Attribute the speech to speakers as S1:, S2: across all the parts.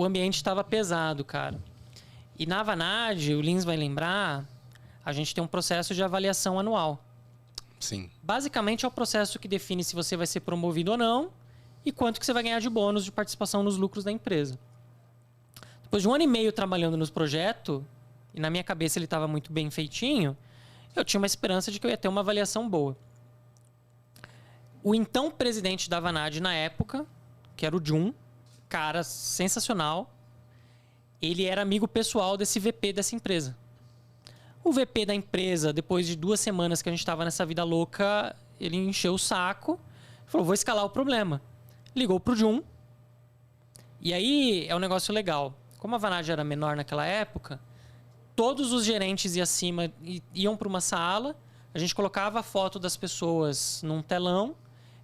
S1: o ambiente estava pesado, cara. E na Avanade, o Lins vai lembrar, a gente tem um processo de avaliação anual.
S2: Sim.
S1: Basicamente é o processo que define se você vai ser promovido ou não e quanto que você vai ganhar de bônus de participação nos lucros da empresa. Depois de 1 ano e meio trabalhando nos projetos, e na minha cabeça ele estava muito bem feitinho, eu tinha uma esperança de que eu ia ter uma avaliação boa. O então presidente da Avanade na época, que era o Jun, cara sensacional, ele era amigo pessoal desse VP dessa empresa. O VP da empresa, depois de 2 semanas que a gente estava nessa vida louca, ele encheu o saco, falou, vou escalar o problema. Ligou pro Jun. E aí é um negócio legal. Como a Avanade era menor naquela época, todos os gerentes e acima iam para uma sala, a gente colocava a foto das pessoas num telão,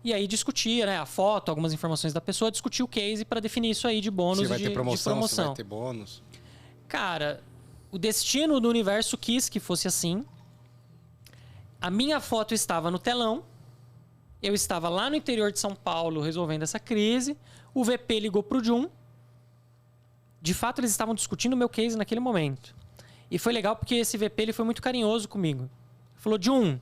S1: e aí discutia, né, a foto, algumas informações da pessoa, discutia o case para definir isso aí de bônus.
S2: Se vai ter promoção,
S1: de
S2: se vai ter bônus.
S1: Cara, o destino do universo quis que fosse assim. A minha foto estava no telão. Eu estava lá no interior de São Paulo resolvendo essa crise. O VP ligou pro Jun. De fato, eles estavam discutindo o meu case naquele momento. E foi legal porque esse VP ele foi muito carinhoso comigo. Ele falou, Jun,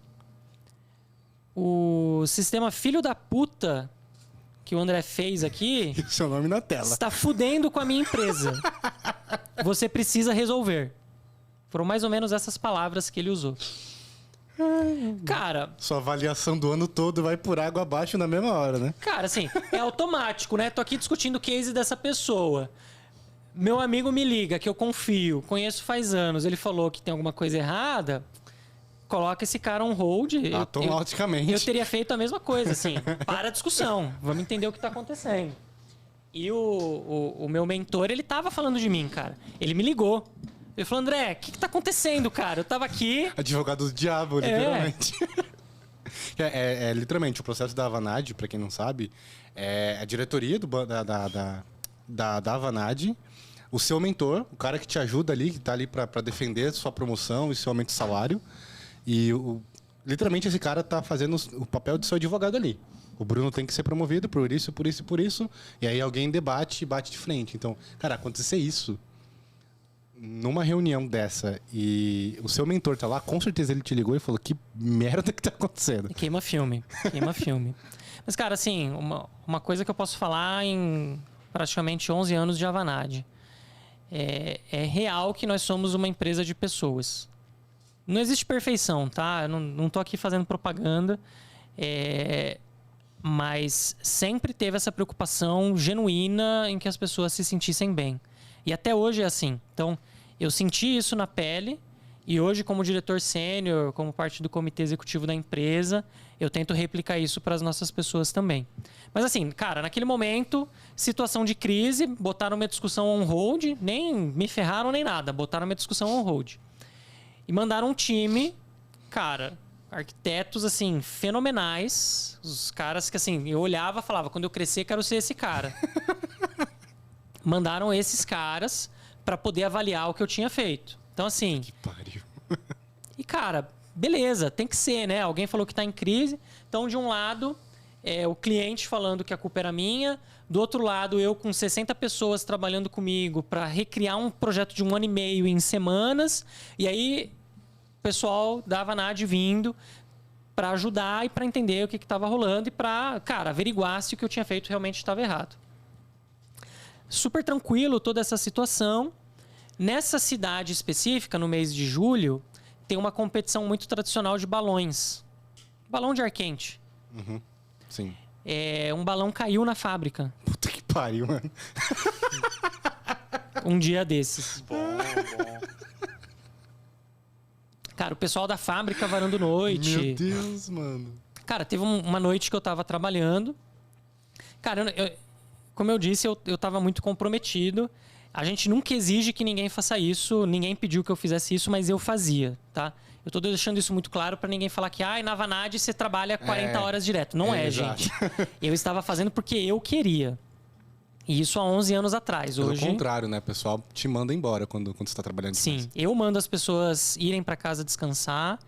S1: o sistema filho da puta que o André fez aqui...
S2: E o seu nome na tela.
S1: Está fudendo com a minha empresa. Você precisa resolver. Foram mais ou menos essas palavras que ele usou. Cara...
S2: Sua avaliação do ano todo vai por água abaixo na mesma hora, né?
S1: Cara, assim, é automático, né? Tô aqui discutindo o case dessa pessoa. Meu amigo me liga, que eu confio, conheço faz anos. Ele falou que tem alguma coisa errada... Coloca esse cara on hold.
S2: Automaticamente.
S1: Eu teria feito a mesma coisa, assim. Para a discussão. Vamos entender o que está acontecendo. E o meu mentor, ele tava falando de mim, cara. Ele me ligou. Ele falou, André, o que tá acontecendo, cara? Eu tava aqui...
S2: Advogado do diabo, literalmente. Literalmente, o processo da Avanade, para quem não sabe, é a diretoria da Avanade, o seu mentor, o cara que te ajuda ali, que tá ali para defender sua promoção e seu aumento de salário. E literalmente esse cara tá fazendo o papel de seu advogado ali. O Bruno tem que ser promovido por isso, por isso e por isso. E aí alguém debate e bate de frente. Então, cara, acontecer isso numa reunião dessa e o seu mentor tá lá, com certeza ele te ligou e falou, que merda que tá acontecendo.
S1: Queima filme. Queima filme. Mas, cara, assim, uma coisa que eu posso falar em praticamente 11 anos de Avanade. É real que nós somos uma empresa de pessoas. Não existe perfeição, tá? Eu não tô aqui fazendo propaganda, mas sempre teve essa preocupação genuína em que as pessoas se sentissem bem. E até hoje é assim. Então, eu senti isso na pele e hoje, como diretor sênior, como parte do comitê executivo da empresa, eu tento replicar isso para as nossas pessoas também. Mas assim, cara, naquele momento, situação de crise, botaram uma discussão on hold, nem me ferraram nem nada, botaram uma discussão on hold. E mandaram um time, cara, arquitetos, assim, fenomenais. Os caras que, assim, eu olhava e falava, quando eu crescer, quero ser esse cara. Mandaram esses caras para poder avaliar o que eu tinha feito. Então, assim...
S2: Que pariu.
S1: E, cara, beleza, tem que ser, né? Alguém falou que tá em crise. Então, de um lado, o cliente falando que a culpa era minha. Do outro lado, eu com 60 pessoas trabalhando comigo para recriar um projeto de 1 ano e meio em semanas. E aí, o pessoal da Avanade vindo para ajudar e para entender o que estava rolando e para, cara, averiguar se o que eu tinha feito realmente estava errado. Super tranquilo toda essa situação. Nessa cidade específica, no mês de julho, tem uma competição muito tradicional de balões. Balão de ar quente.
S2: Uhum. Sim.
S1: Um balão caiu na fábrica.
S2: Puta que pariu, mano.
S1: Um dia desses.
S3: Bom.
S1: Cara, o pessoal da fábrica varando noite.
S2: Meu Deus, mano.
S1: Cara, teve uma noite que eu tava trabalhando. Cara, como eu disse, eu tava muito comprometido. A gente nunca exige que ninguém faça isso. Ninguém pediu que eu fizesse isso, mas eu fazia, tá? Eu tô deixando isso muito claro para ninguém falar que na Avanade você trabalha 40 horas direto. Não gente. Eu estava fazendo porque eu queria. E isso há 11 anos atrás.
S2: Pelo contrário, né? O pessoal te manda embora quando você tá trabalhando demais.
S1: Sim, eu mando as pessoas irem para casa descansar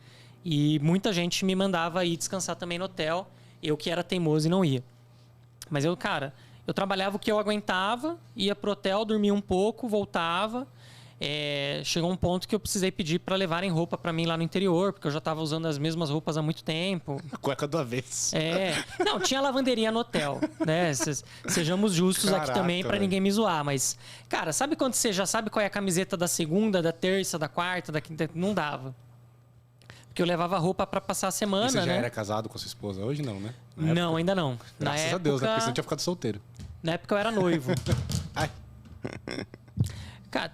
S1: e muita gente me mandava ir descansar também no hotel. Eu que era teimoso e não ia. Mas eu Eu trabalhava o que eu aguentava, ia pro hotel, dormia um pouco, voltava. Chegou um ponto que eu precisei pedir para levarem roupa para mim lá no interior, porque eu já estava usando as mesmas roupas há muito tempo.
S2: A cueca do avesso.
S1: Não, tinha lavanderia no hotel, né? Sejamos justos aqui também para ninguém me zoar, mas cara, sabe quando você já sabe qual é a camiseta da segunda, da terça, da quarta, da quinta? Não dava. Porque eu levava roupa para passar a semana,
S2: e você já
S1: né?
S2: era casado com a sua esposa hoje, não, né?
S1: Não, ainda não.
S2: Graças a Deus, né? Porque você tinha ficado solteiro.
S1: Na época eu era noivo.
S2: Ai.
S1: Cara,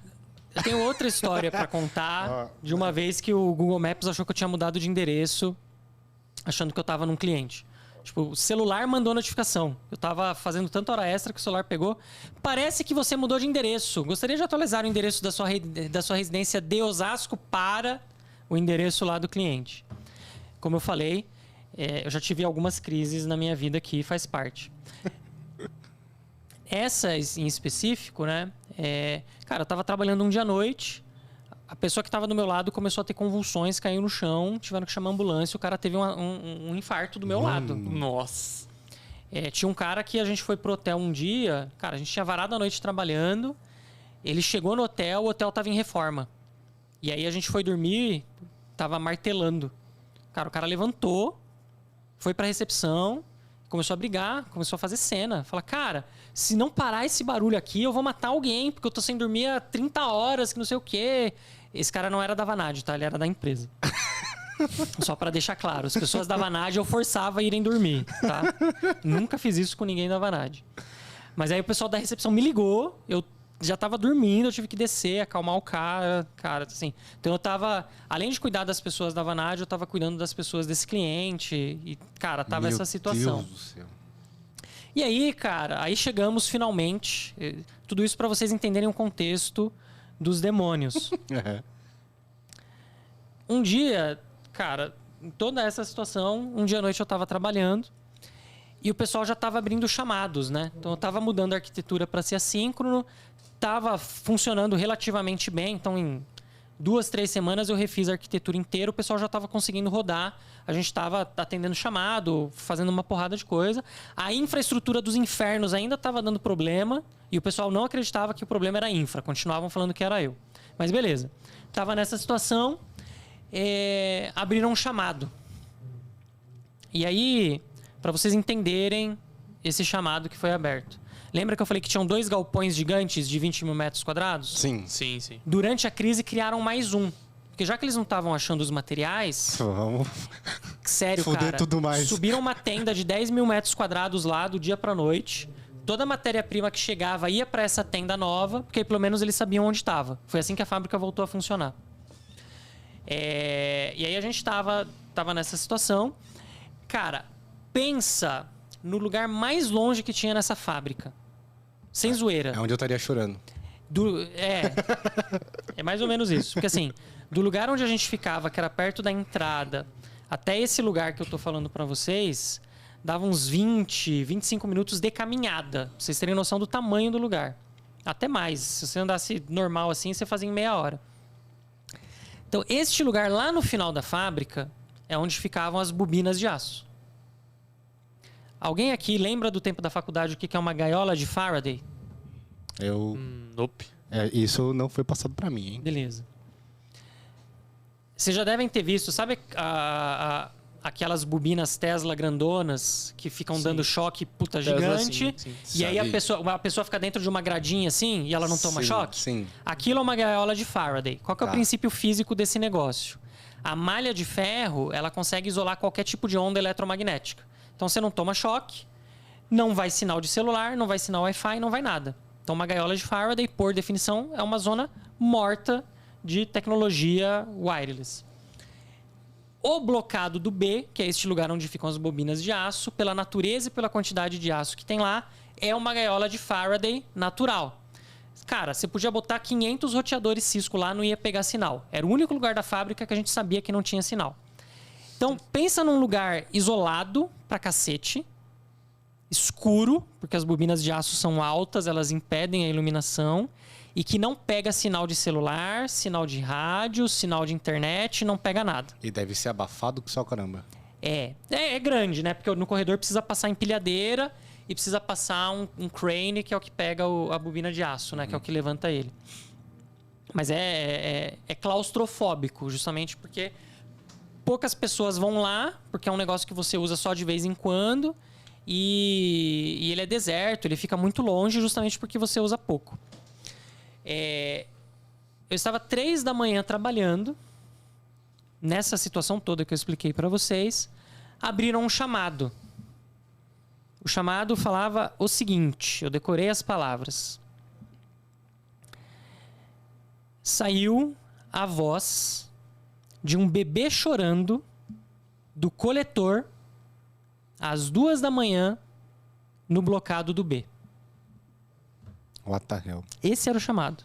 S1: eu tenho outra história pra contar de uma vez que o Google Maps achou que eu tinha mudado de endereço, achando que eu tava num cliente. Tipo, o celular mandou notificação. Eu tava fazendo tanta hora extra que o celular pegou. Parece que você mudou de endereço. Gostaria de atualizar o endereço da sua residência de Osasco para o endereço lá do cliente. Como eu falei, eu já tive algumas crises na minha vida que faz parte. Essas em específico, né? Cara, eu tava trabalhando um dia à noite, a pessoa que tava do meu lado começou a ter convulsões, caiu no chão, tiveram que chamar a ambulância, o cara teve um infarto do meu lado.
S3: Nossa.
S1: Tinha um cara que a gente foi pro hotel um dia, cara, a gente tinha varado a noite trabalhando, ele chegou no hotel, o hotel tava em reforma. E aí a gente foi dormir, tava martelando. Cara, o cara levantou, foi pra recepção, começou a brigar, começou a fazer cena. Fala, cara, se não parar esse barulho aqui, eu vou matar alguém, porque eu tô sem dormir há 30 horas, que não sei o quê. Esse cara não era da Vanad, tá? Ele era da empresa. Só pra deixar claro, as pessoas da Vanad eu forçava a irem dormir, tá? Nunca fiz isso com ninguém da Vanad. Mas aí o pessoal da recepção me ligou, eu já tava dormindo, eu tive que descer, acalmar o cara, assim. Então eu tava, além de cuidar das pessoas da Vanad, eu tava cuidando das pessoas desse cliente e, cara, tava essa situação.
S2: Meu Deus do céu.
S1: E aí, cara, aí chegamos finalmente, tudo isso para vocês entenderem o contexto dos demônios. Um dia, cara, em toda essa situação, um dia à noite eu tava trabalhando e o pessoal já tava abrindo chamados, né? Então eu tava mudando a arquitetura para ser assíncrono, tava funcionando relativamente bem, então em 2, 3 semanas eu refiz a arquitetura inteira, o pessoal já estava conseguindo rodar, a gente estava atendendo chamado, fazendo uma porrada de coisa. A infraestrutura dos infernos ainda estava dando problema e o pessoal não acreditava que o problema era infra, continuavam falando que era eu. Mas beleza, tava nessa situação, abriram um chamado. E aí, para vocês entenderem esse chamado que foi aberto. Lembra que eu falei que tinham 2 galpões gigantes de 20 mil metros quadrados?
S2: Sim.
S3: Sim, sim.
S1: Durante a crise criaram mais um. Porque já que eles não estavam achando os materiais...
S2: Vamos.
S1: Sério,
S2: Fuder
S1: cara.
S2: tudo mais.
S1: Subiram uma tenda de 10 mil metros quadrados lá do dia pra noite. Toda a matéria-prima que chegava ia pra essa tenda nova, porque pelo menos eles sabiam onde estava. Foi assim que a fábrica voltou a funcionar. E aí a gente tava nessa situação. Cara, pensa no lugar mais longe que tinha nessa fábrica. Sem zoeira.
S2: É onde eu estaria chorando.
S1: É mais ou menos isso. Porque assim, do lugar onde a gente ficava, que era perto da entrada, até esse lugar que eu tô falando pra vocês, dava uns 20, 25 minutos de caminhada. Pra vocês terem noção do tamanho do lugar. Até mais. Se você andasse normal assim, você fazia em meia hora. Então, este lugar lá no final da fábrica é onde ficavam as bobinas de aço. Alguém aqui lembra do tempo da faculdade o que é uma gaiola de Faraday?
S3: Nope.
S2: Isso não foi passado pra mim, hein?
S1: Beleza. Vocês já devem ter visto, sabe aquelas bobinas Tesla grandonas que ficam dando choque puta
S3: Tesla,
S1: gigante?
S3: sim.
S1: E aí
S2: Sabe.
S1: a pessoa fica dentro de uma gradinha assim e ela não toma
S2: Sim,
S1: choque?
S2: sim.
S1: Aquilo é uma gaiola de Faraday. Qual que é o
S2: Tá.
S1: princípio físico desse negócio? A malha de ferro, ela consegue isolar qualquer tipo de onda eletromagnética. Então você não toma choque, não vai sinal de celular, não vai sinal Wi-Fi, não vai nada. Então uma gaiola de Faraday, por definição, é uma zona morta de tecnologia wireless. O blocado do B, que é este lugar onde ficam as bobinas de aço, pela natureza e pela quantidade de aço que tem lá, é uma gaiola de Faraday natural. Cara, você podia botar 500 roteadores Cisco lá, não ia pegar sinal. Era o único lugar da fábrica que a gente sabia que não tinha sinal. Então, pensa num lugar isolado pra cacete, escuro, porque as bobinas de aço são altas, elas impedem a iluminação, e que não pega sinal de celular, sinal de rádio, sinal de internet, não pega nada.
S2: E deve ser abafado que só caramba.
S1: É grande, né? Porque no corredor precisa passar empilhadeira e precisa passar um crane, que é o que pega a bobina de aço, né? Que é o que levanta ele. Mas é claustrofóbico, justamente porque poucas pessoas vão lá, porque é um negócio que você usa só de vez em quando, e ele é deserto, ele fica muito longe justamente porque você usa pouco. Eu estava 3 da manhã trabalhando, nessa situação toda que eu expliquei para vocês, abriram um chamado. O chamado falava o seguinte, eu decorei as palavras. Saiu a voz de um bebê chorando do coletor às 2 da manhã no blocado do B.
S2: What the hell?
S1: Esse era o chamado.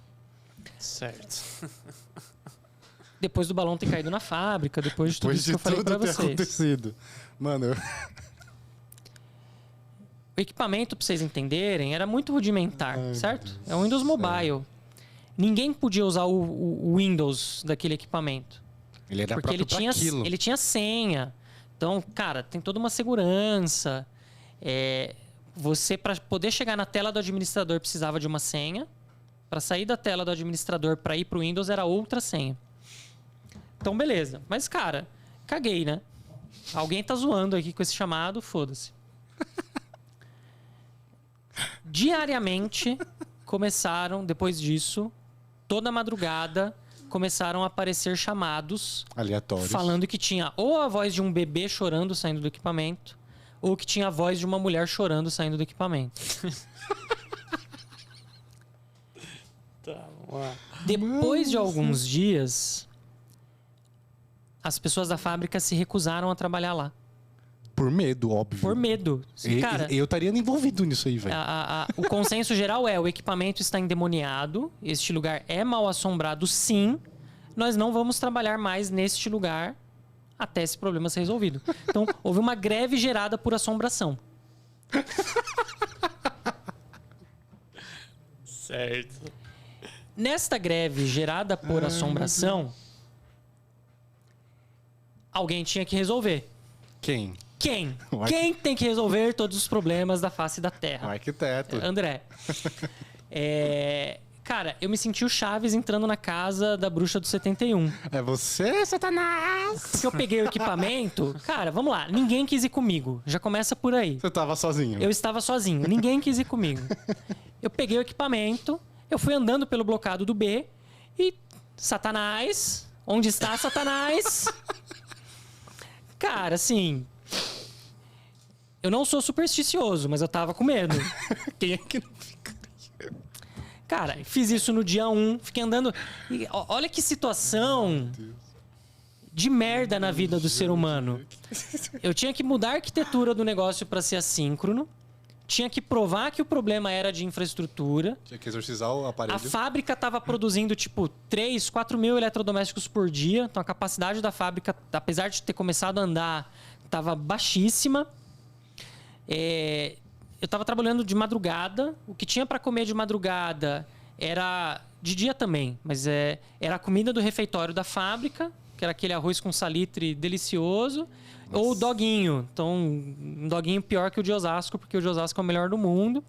S3: Certo.
S1: Depois do balão ter caído na fábrica, depois de tudo isso que eu falei pra vocês.
S2: Acontecido. Mano,
S1: O equipamento, pra vocês entenderem, era muito rudimentar, certo? É o Windows Mobile. Ninguém podia usar o Windows daquele equipamento.
S2: ele era
S1: Porque
S2: próprio
S1: ele tinha senha. Então, cara, tem toda uma segurança. Você, para poder chegar na tela do administrador, precisava de uma senha. Para sair da tela do administrador para ir pro Windows, era outra senha. Então, beleza. Mas, cara, caguei, né? Alguém tá zoando aqui com esse chamado, foda-se. Diariamente, começaram, depois disso, toda madrugada, começaram a aparecer chamados
S2: aleatórios.
S1: falando que tinha ou a voz de um bebê chorando saindo do equipamento, ou que tinha a voz de uma mulher chorando saindo do equipamento.
S3: Tá, vamos lá.
S1: Depois de alguns dias, as pessoas da fábrica se recusaram a trabalhar lá.
S2: Por medo, óbvio.
S1: Por medo. Cara,
S2: Eu estaria envolvido nisso aí, velho.
S1: o consenso geral é: o equipamento está endemoniado, este lugar é mal assombrado, sim. Nós não vamos trabalhar mais neste lugar até esse problema ser resolvido. Então, houve uma greve gerada por assombração.
S3: Certo.
S1: Nesta greve gerada por assombração, alguém tinha que resolver.
S2: Quem?
S1: Quem?
S2: O
S1: Quem tem que resolver todos os problemas da face da Terra?
S2: O arquiteto.
S1: André. Cara, eu me senti o Chaves entrando na casa da bruxa do 71.
S2: É você, Satanás!
S1: Porque eu peguei o equipamento. Cara, vamos lá. Ninguém quis ir comigo. Já começa por aí.
S2: Você tava sozinho.
S1: Eu estava sozinho. Ninguém quis ir comigo. Eu peguei o equipamento. Eu fui andando pelo blocado do B. E... Satanás. Onde está Satanás? Cara, assim... Eu não sou supersticioso, mas eu tava com medo.
S2: Quem é que não fica?
S1: Cara, fiz isso no dia 1, fiquei andando... E olha que situação de merda na vida do ser humano. Eu tinha que mudar a arquitetura do negócio para ser assíncrono. Tinha que provar que o problema era de infraestrutura.
S2: Tinha que exorcizar o aparelho.
S1: A fábrica tava produzindo, tipo, 3, 4 mil eletrodomésticos por dia. Então, a capacidade da fábrica, apesar de ter começado a andar, tava baixíssima. Eu tava trabalhando de madrugada. O que tinha para comer de madrugada era de dia também, mas era a comida do refeitório da fábrica, que era aquele arroz com salitre delicioso. Nossa. Ou o doguinho. Então, um doguinho pior que o de Osasco, porque o de Osasco é o melhor do mundo.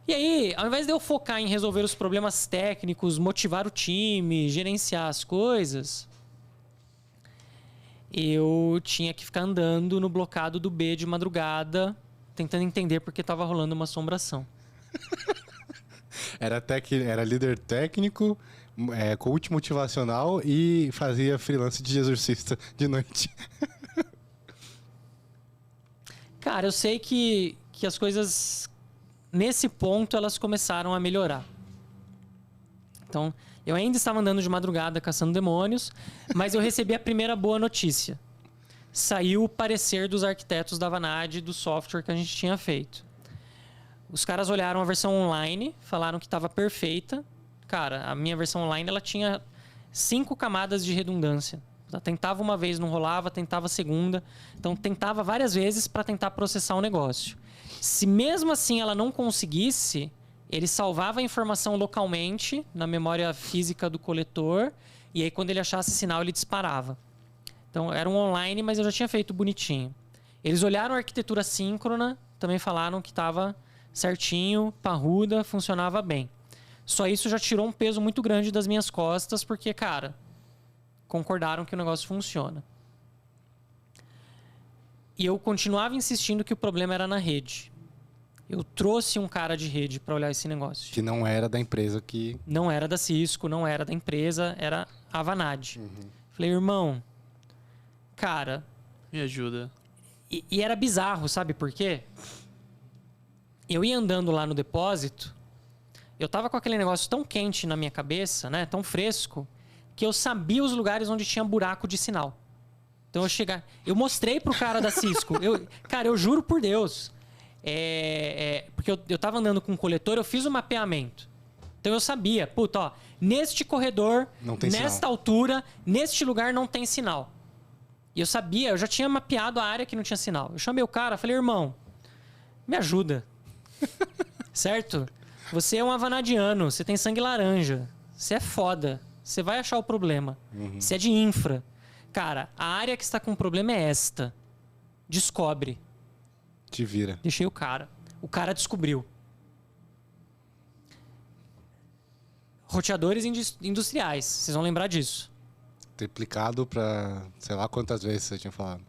S1: E aí, ao invés de eu focar em resolver os problemas técnicos, motivar o time, gerenciar as coisas, eu tinha que ficar andando no blocado do B de madrugada, tentando entender porque estava rolando uma assombração.
S2: Era líder técnico, coach motivacional e fazia freelance de exorcista de noite.
S1: Cara, eu sei que as coisas, nesse ponto, elas começaram a melhorar. Então, eu ainda estava andando de madrugada caçando demônios, mas eu recebi a primeira boa notícia. Saiu o parecer dos arquitetos da Vanad do software que a gente tinha feito. Os caras olharam a versão online, falaram que estava perfeita. Cara, a minha versão online ela tinha 5 camadas de redundância. Tentava uma vez, não rolava, tentava a segunda. Então, tentava várias vezes para tentar processar o negócio. Se mesmo assim ela não conseguisse, ele salvava a informação localmente na memória física do coletor. E aí, quando ele achasse sinal, ele disparava. Então, era um online, mas eu já tinha feito bonitinho. Eles olharam a arquitetura síncrona, também falaram que estava certinho, parruda, funcionava bem. Só isso já tirou um peso muito grande das minhas costas, porque, cara, concordaram que o negócio funciona. E eu continuava insistindo que o problema era na rede. Eu trouxe um cara de rede para olhar esse negócio.
S2: Que não era da empresa que...
S1: Não era da Cisco, não era da empresa, era a Vanad. Falei, irmão, cara...
S3: Me ajuda.
S1: E era bizarro, sabe por quê? Eu ia andando lá no depósito, eu tava com aquele negócio tão quente na minha cabeça, né? Tão fresco, que eu sabia os lugares onde tinha buraco de sinal. Então eu mostrei pro cara da Cisco. Cara, eu juro por Deus. Porque eu tava andando com um coletor, eu fiz o mapeamento. Então eu sabia, puta, ó, neste corredor, nesta
S2: sinal.
S1: altura, neste lugar não tem sinal. E eu sabia, eu já tinha mapeado a área que não tinha sinal. Eu chamei o cara, falei, irmão, me ajuda. Certo? Você é um avanadiano, você tem sangue laranja. Você é foda. Você vai achar o problema. Você é de infra. Cara, a área que está com problema é esta. Descobre.
S2: Te vira.
S1: Deixei o cara. O cara descobriu. Roteadores industriais. Vocês vão lembrar disso.
S2: Triplicado pra... sei lá quantas vezes você tinha falado.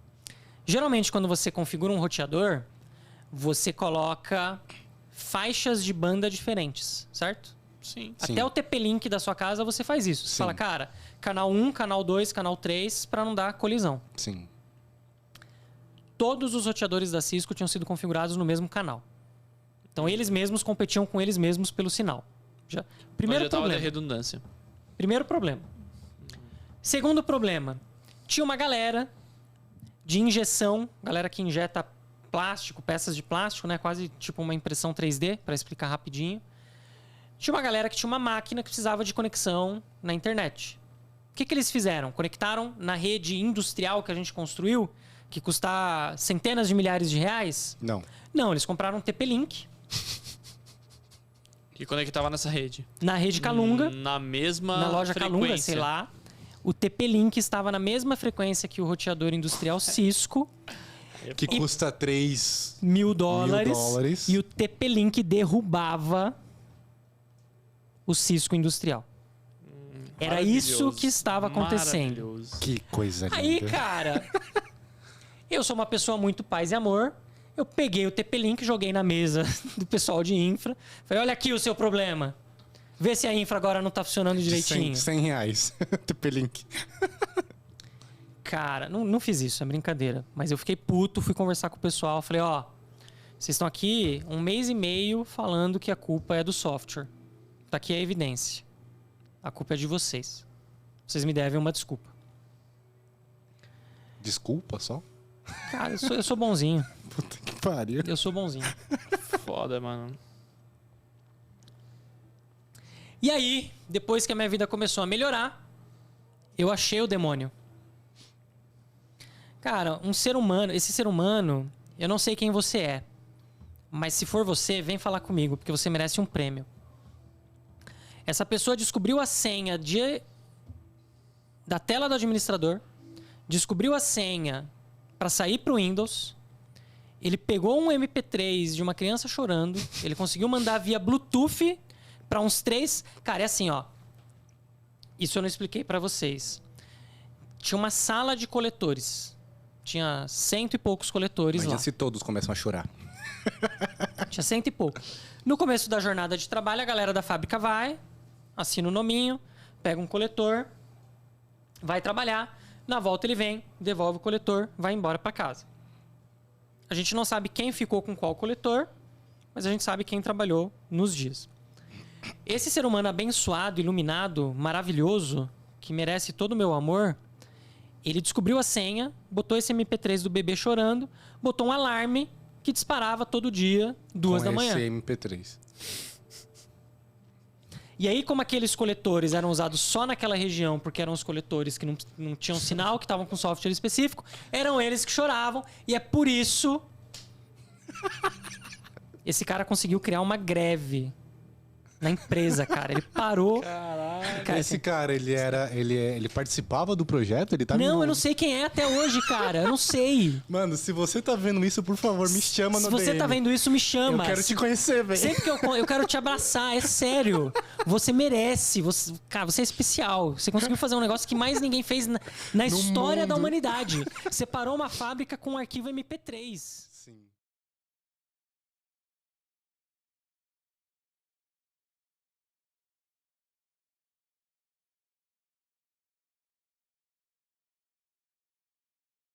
S1: Geralmente, quando você configura um roteador, você coloca faixas de banda diferentes, certo?
S3: Sim.
S1: Até o TP-Link da sua casa você faz isso. Você fala, cara, canal 1, canal 2, canal 3, para não dar colisão.
S2: Sim.
S1: Todos os roteadores da Cisco tinham sido configurados no mesmo canal. Então eles mesmos competiam com eles mesmos pelo sinal. Primeiro problema.
S3: De redundância.
S1: Primeiro problema. Segundo problema. Tinha uma galera de injeção, galera que injeta plástico, peças de plástico, né? Quase tipo uma impressão 3D, para explicar rapidinho. Tinha uma galera que tinha uma máquina que precisava de conexão na internet. O que eles fizeram? Conectaram na rede industrial que a gente construiu, que custa centenas de milhares de reais?
S2: Não.
S1: Não, eles compraram um TP-Link.
S3: Que conectava nessa rede.
S1: Na rede Calunga.
S3: Na mesma
S1: na loja
S3: frequência.
S1: Calunga, sei lá. O TP-Link estava na mesma frequência que o roteador industrial Cisco.
S2: Que custa $3
S1: mil.
S2: $1.000.
S1: E o TP-Link derrubava o Cisco industrial. Era isso que estava acontecendo.
S2: Que coisa linda.
S1: Aí, cara, eu sou uma pessoa muito paz e amor. Eu peguei o TP-Link, joguei na mesa do pessoal de infra. Falei, olha aqui o seu problema. Vê se a infra agora não tá funcionando direitinho.
S2: R$100. TP-Link.
S1: Cara, não fiz isso, é brincadeira. Mas eu fiquei puto, fui conversar com o pessoal. Falei, ó, vocês estão aqui 1 mês e meio falando que a culpa é do software. Tá aqui a evidência. A culpa é de vocês. Vocês me devem uma desculpa.
S2: Desculpa só?
S1: Cara, eu sou bonzinho.
S2: Puta que pariu.
S1: Eu sou bonzinho.
S3: Foda, mano.
S1: E aí, depois que a minha vida começou a melhorar, eu achei o demônio. Cara, esse ser humano, eu não sei quem você é. Mas se for você, vem falar comigo, porque você merece um prêmio. Essa pessoa descobriu a senha da tela do administrador, descobriu a senha para sair pro Windows. Ele pegou um MP3 de uma criança chorando, ele conseguiu mandar via Bluetooth para uns 3... Cara, é assim, ó. Isso eu não expliquei para vocês. Tinha uma sala de coletores. Tinha 100 e poucos coletores
S2: Imagina
S1: lá.
S2: se todos começam a chorar.
S1: Tinha 100 e pouco. No começo da jornada de trabalho, a galera da fábrica vai, assina o nominho, pega um coletor, vai trabalhar. Na volta ele vem, devolve o coletor, vai embora para casa. A gente não sabe quem ficou com qual coletor, mas a gente sabe quem trabalhou nos dias. Esse ser humano abençoado, iluminado, maravilhoso, que merece todo o meu amor, ele descobriu a senha, botou esse MP3 do bebê chorando, botou um alarme que disparava todo dia, 2 da manhã.
S2: Esse MP3.
S1: E aí, como aqueles coletores eram usados só naquela região, porque eram os coletores que não tinham sinal, que estavam com software específico, eram eles que choravam. E é por isso... Esse cara conseguiu criar uma greve na empresa, cara. Ele parou. Cara,
S2: Esse cara, ele participava do projeto? Ele tava
S1: não,
S2: no-
S1: eu não sei quem é até hoje, cara. Eu não sei.
S2: Mano, se você tá vendo isso, por favor, me chama
S1: Se
S2: no
S1: você
S2: DM.
S1: tá vendo isso, me
S2: Eu
S1: chama.
S2: quero te conhecer, velho.
S1: Sempre que eu quero te abraçar, é sério. Você merece. Cara, você é especial. Você conseguiu fazer um negócio que mais ninguém fez na história da
S2: mundo.
S1: humanidade. Você parou uma fábrica com um arquivo MP3.